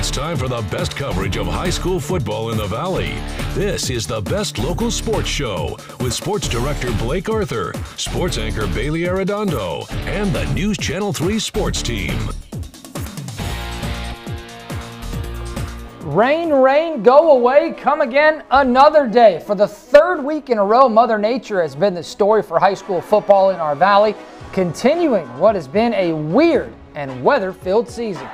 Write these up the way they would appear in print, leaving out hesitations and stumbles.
it's time for the best coverage of high school football in the Valley. This is the Best Local Sports Show with Sports Director Blake Arthur, Sports Anchor Bailey Arredondo, and the News Channel 3 Sports Team. Rain, rain, go away, come again another day. For the third week in a row, Mother Nature has been the story for high school football in our Valley, continuing what has been a weird and weather-filled season.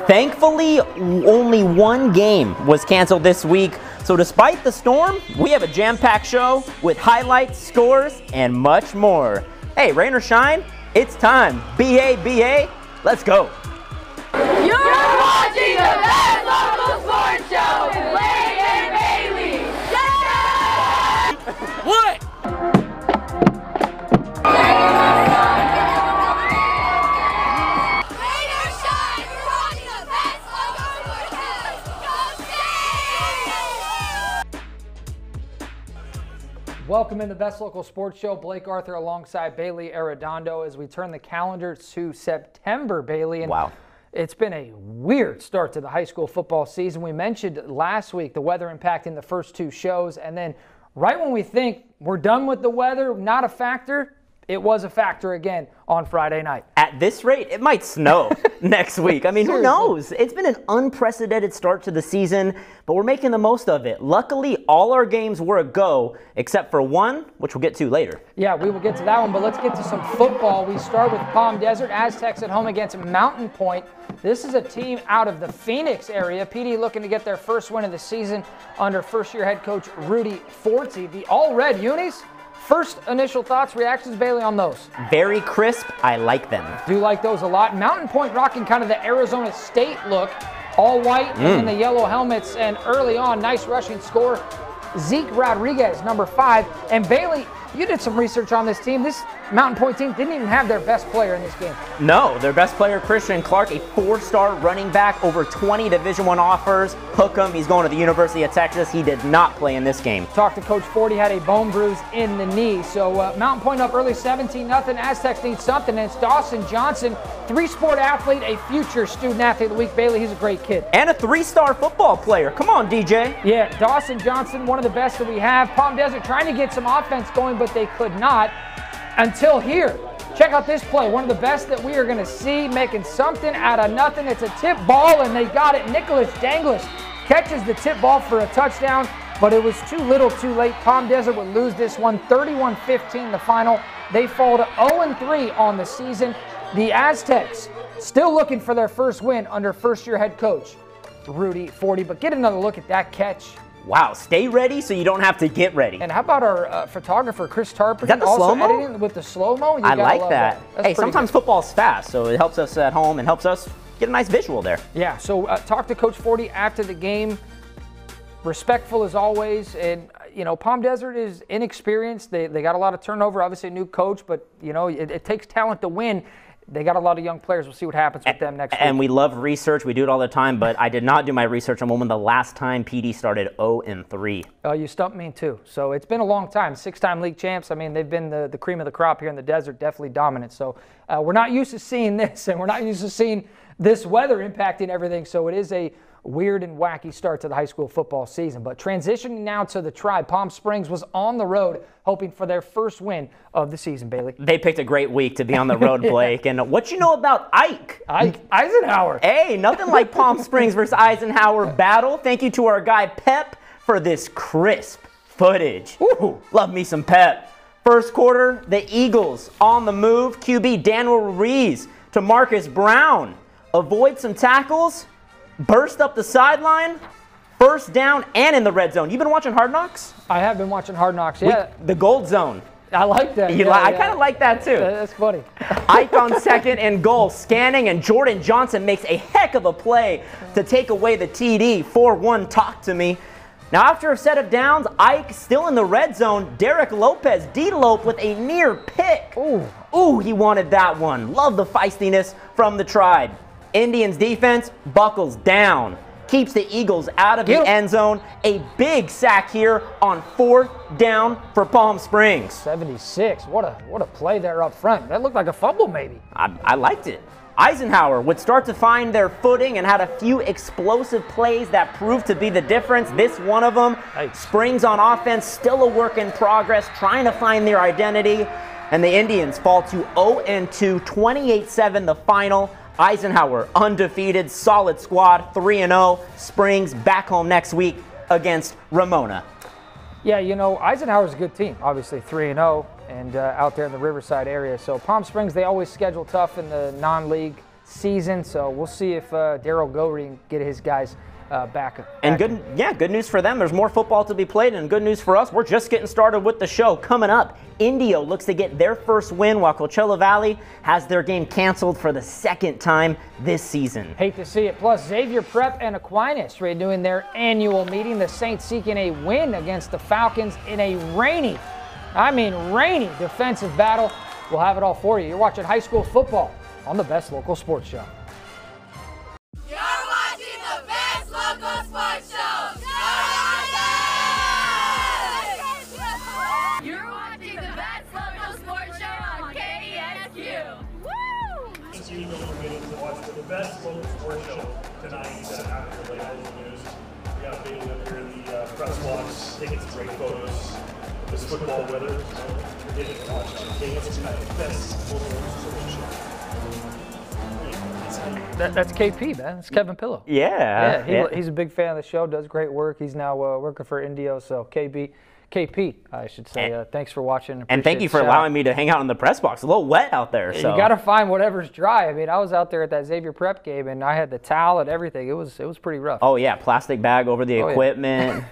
Thankfully, only one game was canceled this week, so despite the storm, we have a jam-packed show with highlights, scores, and much more. Hey, rain or shine, it's time. BA, let's go. You're watching the Best Local Sports Show with Blake and Bailey. Yeah! What? Welcome in the Best Local Sports Show. Blake Arthur alongside Bailey Arredondo as we turn the calendar to September, Bailey. And wow. It's been a weird start to the high school football season. We mentioned last week the weather impacting the first two shows, and then right when we think we're done with the weather, not a factor, it was a factor again on Friday night. At this rate, it might snow next week. I mean, who knows? It's been an unprecedented start to the season, but we're making the most of it. Luckily, all our games were a go, except for one, which we'll get to later. Yeah, we will get to that one, but let's get to some football. We start with Palm Desert Aztecs at home against Mountain Point. This is a team out of the Phoenix area. PD looking to get their first win of the season under first-year head coach Rudy Forte. The all-red unis. First initial thoughts, reactions, Bailey, on those? Very crisp. I like them. Do like those a lot. Mountain Point rocking kind of the Arizona State look. All white and the yellow helmets. And early on, nice rushing score. Zeke Rodriguez, number 5. And Bailey, you did some research on this team. This Mountain Point team didn't even have their best player in this game. No, their best player, Christian Clark, a 4-star running back, over 20 Division I offers. Hook him, he's going to the University of Texas. He did not play in this game. Talked to Coach Forte, had a bone bruise in the knee. So Mountain Point up early 17-0. Aztecs need something, and it's Dawson Johnson, 3-sport athlete, a future student athlete of the week. Bailey, he's a great kid. And a 3-star football player. Come on, DJ. Yeah, Dawson Johnson, one of the best that we have. Palm Desert trying to get some offense going, but they could not until here. Check out this play, one of the best that we are going to see, making something out of nothing. It's a tip ball, and they got it. Nicholas Danglish catches the tip ball for a touchdown, but it was too little too late. Palm Desert would lose this one, 31-15 the final. They fall to 0-3 on the season. The Aztecs still looking for their first win under first-year head coach Rudy Forte, but get another look at that catch. Wow, stay ready so you don't have to get ready. And how about our photographer, Chris Tarper? Is that the also slow-mo? editing with the slow-mo? I like that. Hey, sometimes good. football's fast, so it helps us at home and helps us get a nice visual there. Yeah, so talk to Coach Forte after the game. Respectful as always. And, you know, Palm Desert is inexperienced. They got a lot of turnover, obviously a new coach, but, you know, it takes talent to win. They got a lot of young players. We'll see what happens with them next week. And we love research. We do it all the time, but I did not do my research on when the last time PD started 0-3. Oh, you stumped me too. So it's been a long time. 6-time league champs. I mean, they've been the cream of the crop here in the desert, definitely dominant. So we're not used to seeing this, and we're not used to seeing this weather impacting everything. So it is a weird and wacky start to the high school football season. But transitioning now to the Tribe, Palm Springs was on the road hoping for their first win of the season, Bailey. They picked a great week to be on the road, Blake. And what you know about Ike? Eisenhower. Hey, nothing like Palm Springs versus Eisenhower battle. Thank you to our guy Pep for this crisp footage. Ooh, love me some Pep. First quarter, the Eagles on the move. QB Daniel Ruiz to Marcus Brown. Avoid some tackles. Burst up the sideline, first down, and in the red zone. You've been watching Hard Knocks? I have been watching Hard Knocks, yeah. The gold zone. I like that. I kind of like that, too. That's funny. Ike on second and goal, scanning, and Jordan Johnson makes a heck of a play to take away the TD. 4-1, talk to me. Now, after a set of downs, Ike still in the red zone. Derek Lopez D-lope with a near pick. Ooh, he wanted that one. Love the feistiness from the Tribe. Indians defense buckles down, keeps the Eagles out of the end zone. A big sack here on 4th down for Palm Springs. 76. What a play there up front. That looked like a fumble maybe. I liked it. Eisenhower would start to find their footing and had a few explosive plays that proved to be the difference. This one of them. Nice. Springs on offense, still a work in progress, trying to find their identity. And the Indians fall to 0-2, 28-7 the final. Eisenhower undefeated, solid squad, 3-0. Springs back home next week against Ramona. Yeah, you know, Eisenhower's a good team, obviously 3-0 and out there in the Riverside area. So Palm Springs, they always schedule tough in the non-league season. So we'll see if Daryl Gorey can get his guys back. And good news for them. There's more football to be played, and good news for us. We're just getting started with the show. Coming up, Indio looks to get their first win while Coachella Valley has their game canceled for the second time this season. Hate to see it. Plus, Xavier Prep and Aquinas renewing their annual meeting. The Saints seeking a win against the Falcons in a rainy defensive battle. We'll have it all for you. You're watching high school football on the best local sports show. You're watching the best local sports show. You're watching the best local sports show on KESQ. Woo! You know, we're getting to watch the best local sports show tonight after the late news. We got Bailey up here in the press box, taking some great photos of this football weather. We're getting to watch KESQ tonight, the best local sports show. That's KP, man. That's Kevin Pillow. Yeah. He's a big fan of the show, does great work. He's now working for Indio, so KP, I should say. Thanks for watching. And thank you for allowing me to hang out in the press box. A little wet out there. So. You got to find whatever's dry. I mean, I was out there at that Xavier Prep game, and I had the towel and everything. It was pretty rough. Oh, yeah, plastic bag over the equipment.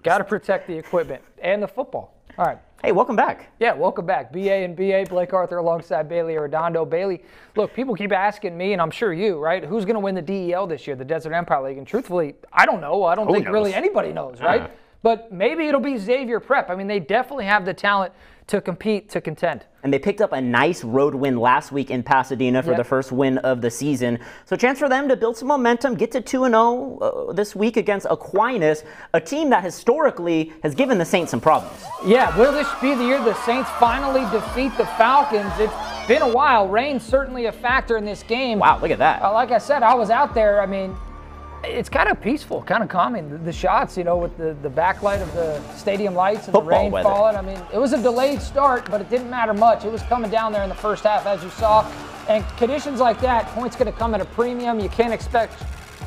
Got to protect the equipment and the football. All right. Hey, welcome back. Yeah, welcome back. BA and BA, Blake Arthur alongside Bailey Arredondo. Bailey, look, people keep asking me, and I'm sure you, right, who's going to win the DEL this year, the Desert Empire League? And truthfully, I don't know. I don't think really anybody knows, right? But maybe it'll be Xavier Prep. I mean, they definitely have the talent to compete, to contend. And they picked up a nice road win last week in Pasadena for the first win of the season. So a chance for them to build some momentum, get to 2-0 this week against Aquinas, a team that historically has given the Saints some problems. Yeah, will this be the year the Saints finally defeat the Falcons? It's been a while. Rain's certainly a factor in this game. Wow, look at that. Like I said, I was out there. I mean, it's kind of peaceful, kind of calming. The shots, you know, with the backlight of the stadium lights and football the rain weather. falling. I mean, it was a delayed start, but it didn't matter much. It was coming down there in the first half, as you saw. And conditions like that, points going to come at a premium. You can't expect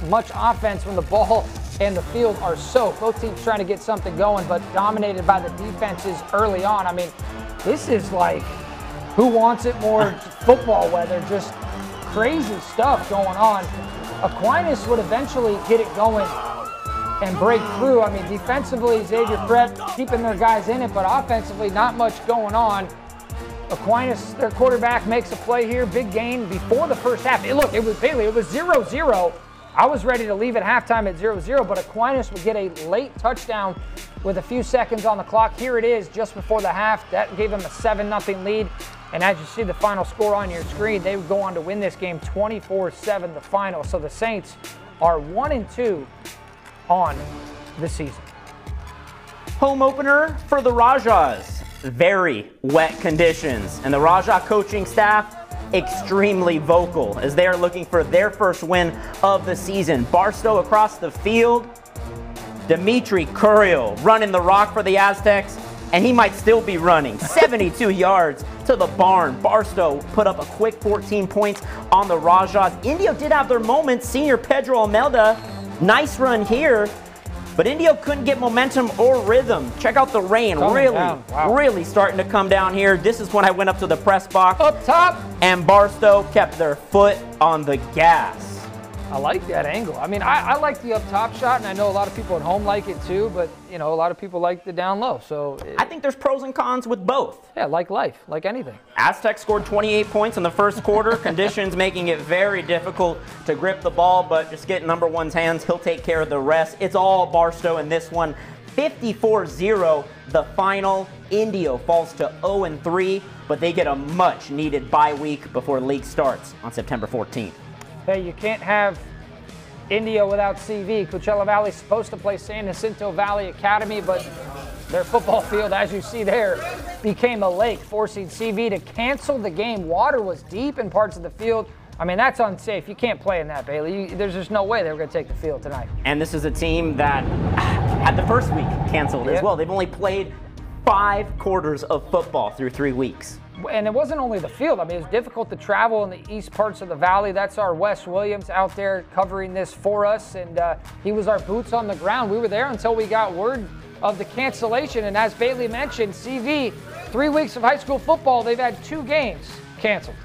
much offense when the ball and the field are soaked. Both teams trying to get something going, but dominated by the defenses early on. I mean, this is like who wants it more football weather, just crazy stuff going on. Aquinas would eventually get it going and break through. I mean, defensively, Xavier Prep keeping their guys in it, but offensively, not much going on. Aquinas, their quarterback, makes a play here, big gain before the first half. Look, it was Bailey, it was 0-0. I was ready to leave at halftime at 0-0, but Aquinas would get a late touchdown with a few seconds on the clock. Here it is, just before the half. That gave them a 7-0 lead. And as you see the final score on your screen, they would go on to win this game 24-7, the final. So the Saints are 1-2 on the season. Home opener for the Rajas. Very wet conditions. And the Raja coaching staff extremely vocal as they are looking for their first win of the season. Barstow across the field. Dimitri Curiel running the rock for the Aztecs. And he might still be running. 72 yards to the barn. Barstow put up a quick 14 points on the Rajas. Indio did have their moments. Senior Pedro Almeida, nice run here. But Indio couldn't get momentum or rhythm. Check out the rain. Really starting to come down here. This is when I went up to the press box. Up top. And Barstow kept their foot on the gas. I like that angle. I mean, I like the up top shot, and I know a lot of people at home like it too, but, you know, a lot of people like the down low. So I think there's pros and cons with both. Yeah, like life, like anything. Aztecs scored 28 points in the first quarter. Conditions making it very difficult to grip the ball, but just get number one's hands. He'll take care of the rest. It's all Barstow in this one. 54-0, the final. Indio falls to 0-3, but they get a much-needed bye week before league starts on September 14th. Hey, you can't have Indio without CV. Coachella Valley's supposed to play San Jacinto Valley Academy, but their football field, as you see there, became a lake, forcing CV to cancel the game. Water was deep in parts of the field. I mean, that's unsafe. You can't play in that, Bailey. There's just no way they were going to take the field tonight. And this is a team that had the first week canceled as well. They've only played 5 quarters of football through 3 weeks. And it wasn't only the field. I mean, it was difficult to travel in the east parts of the valley. That's our Wes Williams out there covering this for us, and he was our boots on the ground. We were there until we got word of the cancellation. And as Bailey mentioned, CV, 3 weeks of high school football, they've had 2 games canceled.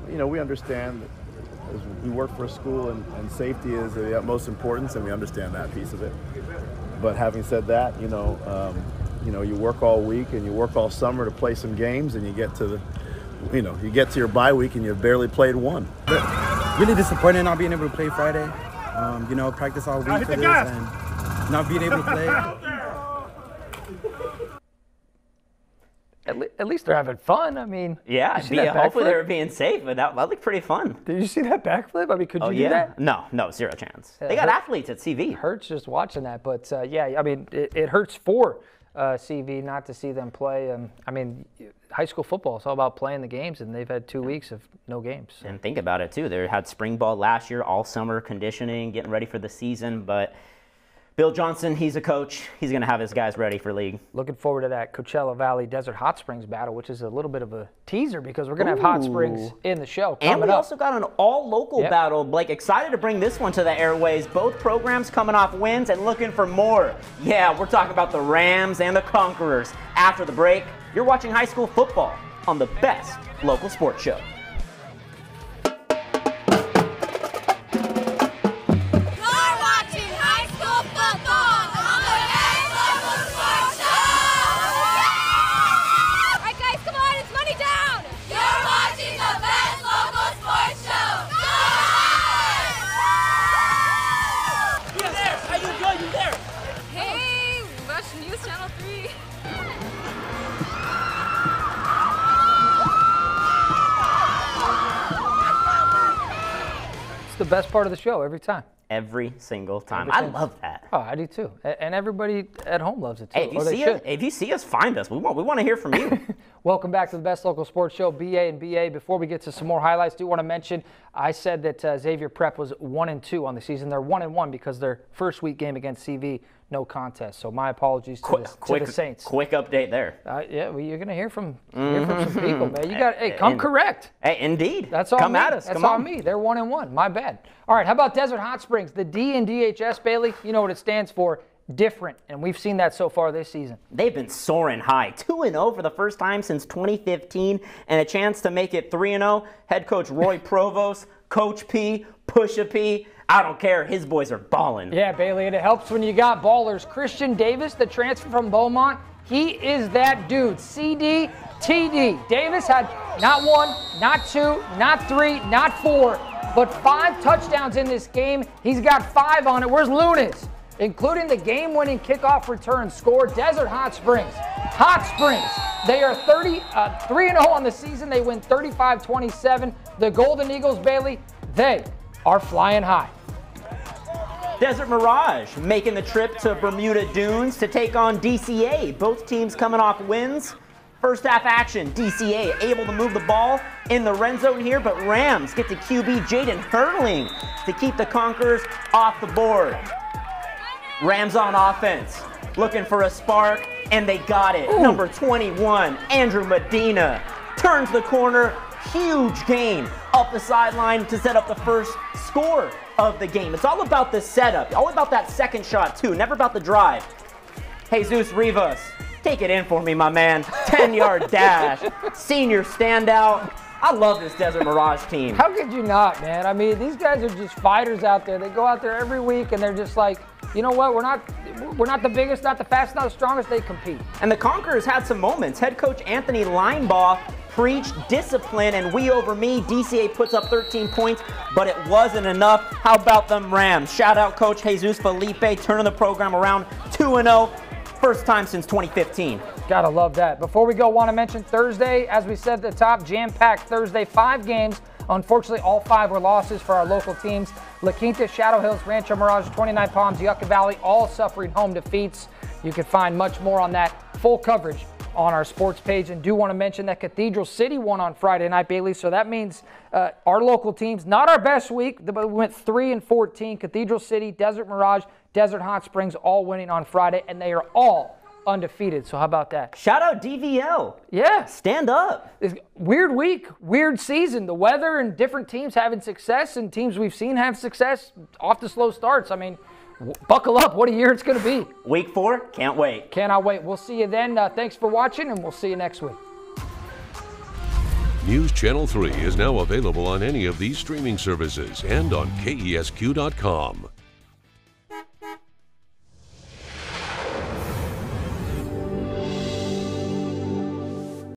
You know, we understand that as we work for a school and safety is of the utmost importance, and we understand that piece of it. But having said that, you know, you work all week and you work all summer to play some games, and you get to your bye week and you've barely played one. Really disappointed not being able to play Friday. You know, practice all week for this and not being able to play. At least they're having fun. I mean, yeah, hopefully they were being safe, but that looked pretty fun. Did you see that backflip? I mean, could you do that? No, zero chance. They got athletes at CV. It hurts just watching that, but yeah, I mean, it hurts for CV not to see them play. I mean, high school football is all about playing the games, and they've had 2 weeks of no games. So. And think about it, too. They had spring ball last year, all summer conditioning, getting ready for the season, but Bill Johnson, he's a coach. He's going to have his guys ready for league. Looking forward to that Coachella Valley Desert Hot Springs battle, which is a little bit of a teaser because we're going to have Hot Springs in the show coming up. And we also got an all-local battle. Blake, excited to bring this one to the airways. Both programs coming off wins and looking for more. Yeah, we're talking about the Rams and the Conquerors. After the break, you're watching high school football on the best local sports show. The best part of the show every time. Every single time. I love that. Oh, I do too. And everybody at home loves it too. Hey, if you see us, find us. We want to hear from you. Welcome back to the best local sports show, BA and BA. Before we get to some more highlights, do want to mention I said that Xavier Prep was 1-2 on the season. They're 1-1 because their first week game against CV, no contest. So my apologies to the Saints. Quick update there. Yeah, well, you're going to hear from some people, man. You got come correct. Hey, indeed. That's all. Come me. at us. That's Come all on. me. They're 1-1. My bad. All right. How about Desert Hot Springs? The D in DHS, Bailey. You know what it stands for. Different, and we've seen that so far this season. They've been soaring high. 2-0 for the first time since 2015, and a chance to make it 3-0. Head coach Roy Provost, Coach P, Pusha P. I don't care. His boys are balling. Yeah, Bailey, and it helps when you got ballers. Christian Davis, the transfer from Beaumont, he is that dude. CD, TD. Davis had not 1, not 2, not 3, not 4, but 5 touchdowns in this game. He's got 5 on it. Where's Lunas? Including the game-winning kickoff return score. Desert Hot Springs. Hot Springs. They are 3-0 on the season. They win 35-27. The Golden Eagles, Bailey, they are flying high. Desert Mirage making the trip to Bermuda Dunes to take on DCA. Both teams coming off wins. First half action, DCA able to move the ball in the red zone here, but Rams get to QB Jaden Hurling to keep the Conquerors off the board. Rams on offense, looking for a spark, and they got it. Ooh. Number 21, Andrew Medina, turns the corner, huge gain up the sideline to set up the first score of the game. It's all about the setup, all about that second shot too, never about the drive. Jesus Rivas, take it in for me, my man. 10-yard dash, senior standout. I love this Desert Mirage team. How could you not, man? I mean, these guys are just fighters out there. They go out there every week, and they're just like, you know what? We're not the biggest, not the fastest, not the strongest. They compete. And the Conquerors had some moments. Head coach Anthony Linebaugh preached discipline and we over me. DCA puts up 13 points, but it wasn't enough. How about them Rams? Shout out Coach Jesus Felipe, turning the program around 2-0. First time since 2015. Gotta love that. Before we go, want to mention Thursday, as we said at the top, jam-packed Thursday, 5 games. Unfortunately, all 5 were losses for our local teams. La Quinta, Shadow Hills, Rancho Mirage, 29 Palms, Yucca Valley, all suffering home defeats. You can find much more on that full coverage on our sports page. And do want to mention that Cathedral City won on Friday night, Bailey. So that means our local teams, not our best week, but we went 3-14. Cathedral City, Desert Mirage, Desert Hot Springs all winning on Friday, and they are all undefeated. So how about that? Shout out DVL. Yeah. Stand up. It's weird week, weird season. The weather and different teams having success, and teams we've seen have success off to slow starts. I mean, buckle up. What a year it's going to be. Week 4, can't wait. Cannot wait. We'll see you then. Thanks for watching, and we'll see you next week. News Channel 3 is now available on any of these streaming services and on KESQ.com.